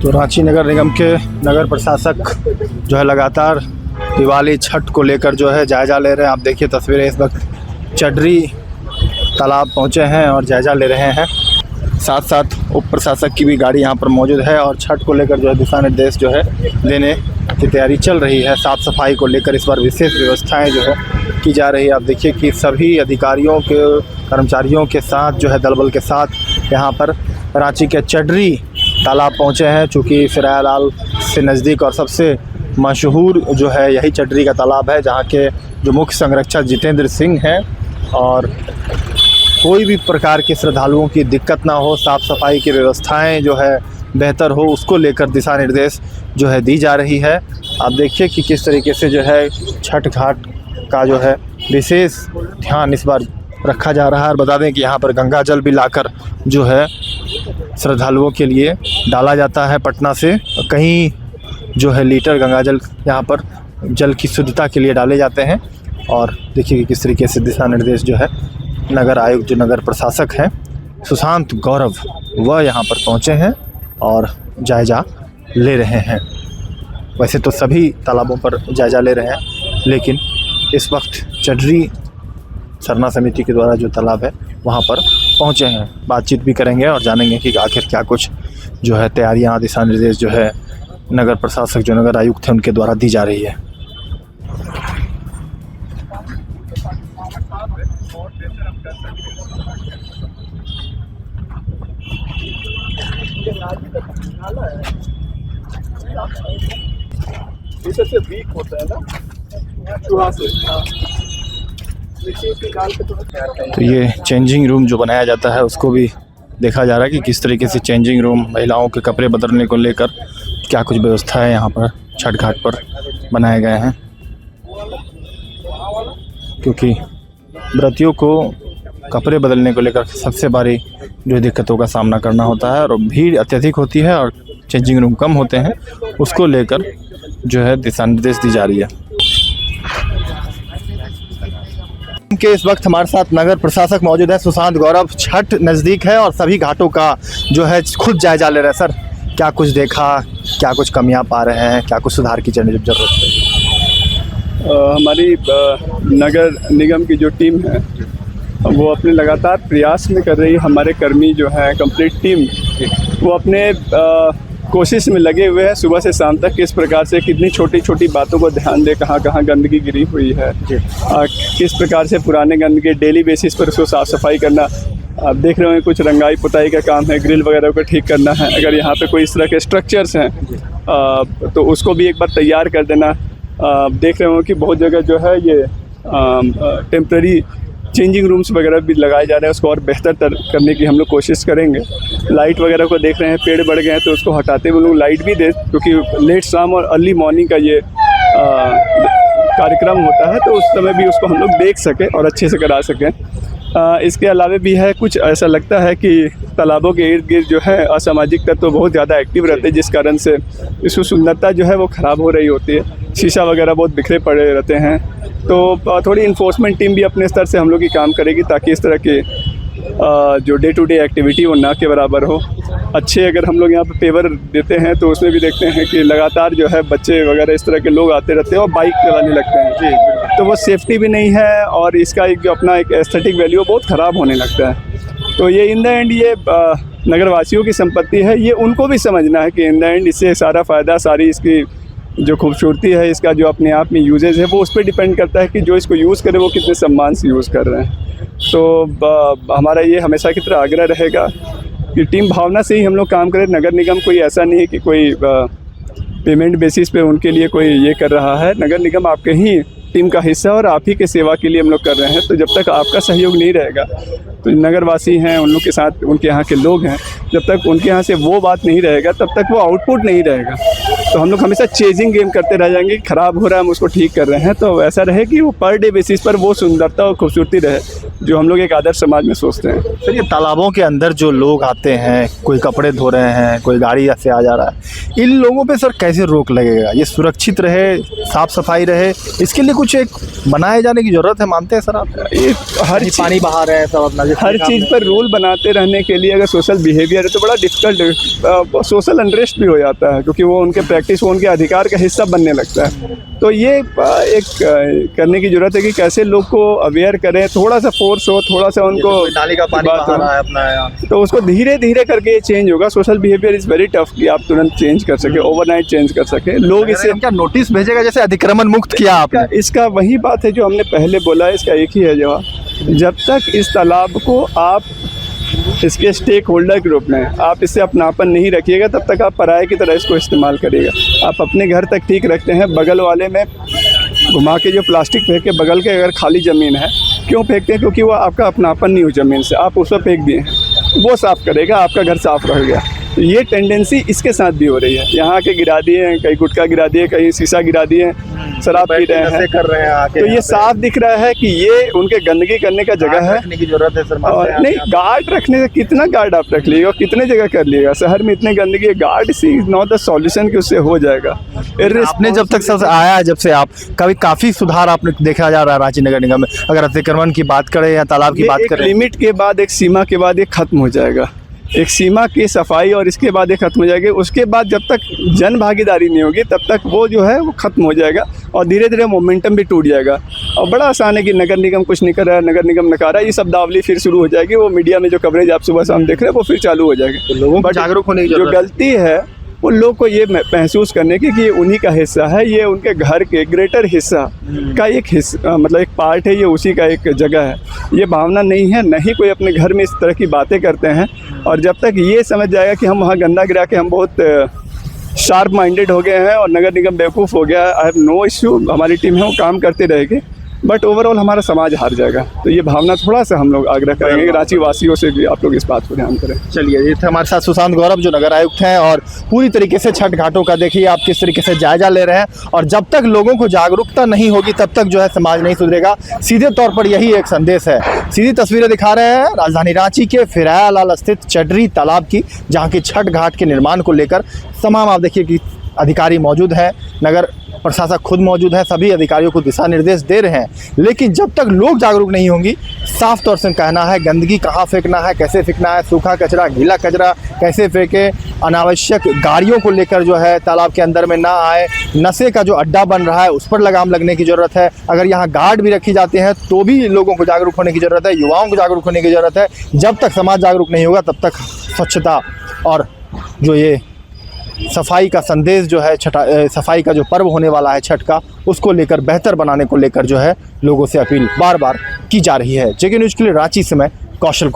तो रांची नगर निगम के नगर प्रशासक जो है लगातार दिवाली छठ को लेकर जो है जायज़ा ले रहे हैं। आप देखिए तस्वीरें, इस वक्त चडरी तालाब पहुंचे हैं और जायज़ा ले रहे हैं। साथ साथ उप प्रशासक की भी गाड़ी यहां पर मौजूद है और छठ को लेकर जो है दिशा निर्देश जो है देने की तैयारी चल रही है। साफ़ सफाई को लेकर इस बार विशेष व्यवस्थाएं जो है की जा रही है। आप देखिए कि सभी अधिकारियों के कर्मचारियों के साथ जो है दल बल के साथ यहाँ पर रांची के चडरी तालाब पहुँचे हैं। चूँकि फिरायालाल से नज़दीक और सबसे मशहूर जो है यही चडरी का तालाब है, जहाँ के जो मुख्य संरक्षक जितेंद्र सिंह हैं और कोई भी प्रकार के श्रद्धालुओं की दिक्कत ना हो, साफ़ सफाई की व्यवस्थाएं जो है बेहतर हो, उसको लेकर दिशा निर्देश जो है दी जा रही है। आप देखिए कि किस तरीके से जो है छठ घाट का जो है विशेष ध्यान इस बार रखा जा रहा है। और बता दें कि यहाँ पर गंगा जल भी लाकर जो है श्रद्धालुओं के लिए डाला जाता है पटना से। कहीं जो है लीटर गंगा जल यहाँ पर जल की शुद्धता के लिए डाले जाते हैं। और देखिए कि किस तरीके से दिशा निर्देश जो है नगर आयुक्त जो नगर प्रशासक हैं सुशांत गौरव वह यहाँ पर पहुँचे हैं और जायज़ा ले रहे हैं। वैसे तो सभी तालाबों पर जायज़ा ले रहे हैं, लेकिन इस वक्त चडरी सरना समिति के द्वारा जो तालाब है वहाँ पर पहुँचे हैं। बातचीत भी करेंगे और जानेंगे कि आखिर क्या कुछ जो है तैयारियाँ, दिशा निर्देश जो है नगर प्रशासक जो नगर आयुक्त हैं उनके द्वारा दी जा रही है। सबसे वीक होता है ना चूहा से। तो ये चेंजिंग रूम जो बनाया जाता है उसको भी देखा जा रहा है कि किस तरीके से चेंजिंग रूम, महिलाओं के कपड़े बदलने को लेकर क्या कुछ व्यवस्था है यहाँ पर छठ घाट पर बनाए गए हैं। क्योंकि व्रतियों को कपड़े बदलने को लेकर सबसे बड़ी जो दिक्कतों का सामना करना होता है और भीड़ अत्यधिक होती है और चेंजिंग रूम कम होते हैं, उसको लेकर जो है दिशा निर्देश दी जा रही है। के इस वक्त हमारे साथ नगर प्रशासक मौजूद है सुशांत गौरव। छठ नज़दीक है और सभी घाटों का जो है खुद जायजा ले रहे हैं। सर, क्या कुछ देखा, क्या कुछ कमियां पा रहे हैं, क्या कुछ सुधार की जरूरत है? हमारी नगर निगम की जो टीम है वो अपने लगातार प्रयास में कर रही है। हमारे कर्मी जो है कंप्लीट टीम वो अपने कोशिश में लगे हुए हैं सुबह से शाम तक। किस प्रकार से कितनी छोटी छोटी बातों को ध्यान दे, कहाँ कहाँ गंदगी गिरी हुई है, किस प्रकार से पुराने गंदगी डेली बेसिस पर उसको साफ़ सफाई करना। आप देख रहे हैं कुछ रंगाई पुताई का काम है, ग्रिल वगैरह को ठीक करना है। अगर यहाँ पे कोई इस तरह के स्ट्रक्चर्स हैं तो उसको भी एक बार तैयार कर देना। देख रहे हो कि बहुत जगह जो है ये टेम्प्रेरी चेंजिंग रूम्स वगैरह भी लगाए जा रहे हैं, उसको और बेहतर करने की हम लोग कोशिश करेंगे। लाइट वगैरह को देख रहे हैं, पेड़ बढ़ गए हैं तो उसको हटाते हुए लोग लाइट भी दे, क्योंकि लेट शाम और अर्ली मॉर्निंग का ये कार्यक्रम होता है तो उस समय भी उसको हम लोग देख सकें और अच्छे से करा सकें। इसके अलावा भी है कुछ ऐसा लगता है कि तालाबों के इर्द गिर्द जो है असामाजिक तत्व तो बहुत ज़्यादा एक्टिव रहते हैं, जिस कारण से इसकी सुंदरता जो है वो ख़राब हो रही होती है। शीशा वगैरह बहुत बिखरे पड़े रहते हैं, तो थोड़ी इन्फोर्समेंट टीम भी अपने स्तर से हम लोग की काम करेगी ताकि इस तरह के जो डे टू डे एक्टिविटी वो ना के बराबर हो। अच्छे अगर हम लोग यहाँ पे पेवर देते हैं तो उसमें भी देखते हैं कि लगातार जो है बच्चे वगैरह इस तरह के लोग आते रहते हैं और बाइक चलाने लगते हैं जी, तो वो सेफ्टी भी नहीं है और इसका एक जो अपना एक एस्थेटिक वैल्यू बहुत ख़राब होने लगता है। तो ये इन द एंड ये नगरवासियों की संपत्ति है, ये उनको भी समझना है कि इन द एंड इससे सारा फ़ायदा, सारी इसकी जो खूबसूरती है, इसका जो अपने आप में यूजेज है वो उस पर डिपेंड करता है कि जो इसको यूज़ करे वो कितने सम्मान से यूज़ कर रहे हैं। तो हमारा ये हमेशा की तरह आग्रह रहेगा कि टीम भावना से ही हम लोग काम करें। नगर निगम कोई ऐसा नहीं है कि कोई पेमेंट बेसिस पे उनके लिए कोई ये कर रहा है। नगर निगम आपके ही टीम का हिस्सा और आप ही के सेवा के लिए हम लोग कर रहे हैं। तो जब तक आपका सहयोग नहीं रहेगा तो नगरवासी हैं, उन लोग के साथ उनके यहाँ के लोग हैं, जब तक उनके यहाँ से वो बात नहीं रहेगा तब तक वो आउटपुट नहीं रहेगा। तो हम लोग हमेशा चेजिंग गेम करते रह जाएंगे, ख़राब हो रहा है हम उसको ठीक कर रहे हैं। तो ऐसा रहे कि वो पर डे बेसिस पर वो सुंदरता और खूबसूरती रहे जो हम लोग एक आदर्श समाज में सोचते हैं। सर, ये तालाबों के अंदर जो लोग आते हैं, कोई कपड़े धो रहे हैं, कोई गाड़ी से आ जा रहा है, इन लोगों पे सर कैसे रोक लगेगा? ये सुरक्षित रहे, साफ़ सफाई रहे, इसके लिए कुछ एक बनाए जाने की ज़रूरत है, मानते हैं सर आप? ये हर पानी बहा रहे हैं सब अपना, हर चीज़ पर रूल बनाते रहने के लिए अगर सोशल बिहेवियर है तो बड़ा डिफ़िकल्ट, सोशल अनरेस्ट भी हो जाता है, क्योंकि वो उनके प्रैक्टिस, वो उनके अधिकार का हिस्सा बनने लगता है। तो ये एक करने की ज़रूरत है कि कैसे लोग को अवेयर करें, थोड़ा सा फोर्स हो, थोड़ा सा उनको नाली का पानी बहा रहा है अपना यहाँ, तो उसको धीरे धीरे करके चेंज होगा। Social behaviour is very tough कि आप तुरंत चेंज कर सके, ओवरनाइट चेंज कर सके। लोग इसे क्या नोटिस भेजेगा जैसे अतिक्रमण मुक्त किया आपने? इसका वही बात है जो हमने पहले बोला, इसका एक ही है जवाब। जब तक इस तालाब को आप इसके स्टेक होल्डर के रूप में आप इससे अपनापन नहीं रखिएगा, तब तक आप पराये की तरह इसको इस्तेमाल करिएगा। आप अपने घर तक ठीक रखते हैं, बगल वाले में घुमा के जो प्लास्टिक फेंक के, बगल के अगर खाली ज़मीन है क्यों फेंकते हैं? क्योंकि वो आपका अपनापन नहीं हो ज़मीन से, आप उस पर फेंक दिए, वो साफ़ करेगा, आपका घर साफ़ रह गया। तो ये टेंडेंसी इसके साथ भी हो रही है। यहाँ के गिरा दिए, कहीं गुटखा गिरा दिए, कहीं शीशा गिरा दिए, शराब पी रहे हैं, कर रहे हैं आके। तो ये साफ दिख रहा है कि ये उनके गंदगी करने का जगह है। रखने की जरूरत है सर। और नहीं, गार्ड रखने से कितना गार्ड आप रख लीजिएगा, कितने जगह कर लीजिएगा? शहर में इतने गंदगी है, गार्ड से इज नॉट द सॉल्यूशन कि उससे हो जाएगा। आपने जब तक सबसे आया है, जब से आप कभी काफ़ी सुधार आपने देखा जा रहा है रांची नगर निगम में, अगर अतिक्रमण की बात करें या तालाब की बात करें? लिमिट के बाद, एक सीमा के बाद ये खत्म हो जाएगा। एक सीमा की सफाई और इसके बाद ये खत्म हो जाएगी। उसके बाद जब तक जन भागीदारी नहीं होगी तब तक वो जो है वो खत्म हो जाएगा और धीरे धीरे मोमेंटम भी टूट जाएगा। और बड़ा आसान है कि नगर निगम कुछ नहीं कर रहा है, नगर निगम नकारा, ये सब दावली फिर शुरू हो जाएगी। वो मीडिया में जो कवरेज आप सुबह शाम देख रहे हैं वो फिर चालू हो जाएगी। तो लोगों को जागरूक होने की जो जरूरत है। गलती है वो लोग को ये महसूस करने की कि ये उन्हीं का हिस्सा है, ये उनके घर के ग्रेटर हिस्सा का एक हिस्सा, मतलब एक पार्ट है, ये उसी का एक जगह है। ये भावना नहीं है, नहीं कोई अपने घर में इस तरह की बातें करते हैं। और जब तक ये समझ जाएगा कि हम वहाँ गंदा गिरा के हम बहुत शार्प माइंडेड हो गए हैं और नगर निगम बेवकूफ़ हो गया, आई हैव नो इश्यू, हमारी टीम है वो काम करते रहेगी, बट ओवरऑल हमारा समाज हार जाएगा। तो ये भावना थोड़ा सा हम लोग आग्रह करेंगे कि रांची वासियों से भी आप लोग इस बात पर ध्यान करें। चलिए, ये थे हमारे साथ सुशांत गौरव जो नगर आयुक्त हैं और पूरी तरीके से छठ घाटों का देखिए आप किस तरीके से जायजा ले रहे हैं। और जब तक लोगों को जागरूकता नहीं होगी तब तक जो है समाज नहीं सुधरेगा। सीधे तौर पर यही एक संदेश है। सीधी तस्वीरें दिखा रहे हैं राजधानी रांची के फिराया लाल स्थित चडरी तालाब की, जहाँ की छठ घाट के निर्माण को लेकर तमाम आप देखिए कि अधिकारी मौजूद हैं, नगर प्रशासक खुद मौजूद है, सभी अधिकारियों को दिशा निर्देश दे रहे हैं। लेकिन जब तक लोग जागरूक नहीं होंगी, साफ तौर से कहना है गंदगी कहाँ फेंकना है, कैसे फेंकना है, सूखा कचरा गीला कचरा कैसे फेंके, अनावश्यक गाड़ियों को लेकर जो है तालाब के अंदर में ना आए, नशे का जो अड्डा बन रहा है उस पर लगाम लगने की ज़रूरत है। अगर यहाँ गार्ड भी रखी जाते हैं तो भी लोगों को जागरूक होने की ज़रूरत है, युवाओं को जागरूक होने की ज़रूरत है। जब तक समाज जागरूक नहीं होगा तब तक स्वच्छता और जो ये सफाई का संदेश जो है, सफाई का जो पर्व होने वाला है छठ का, उसको लेकर बेहतर बनाने को लेकर जो है लोगों से अपील बार बार की जा रही है। जेके न्यूज़ के लिए रांची से मैं कौशल।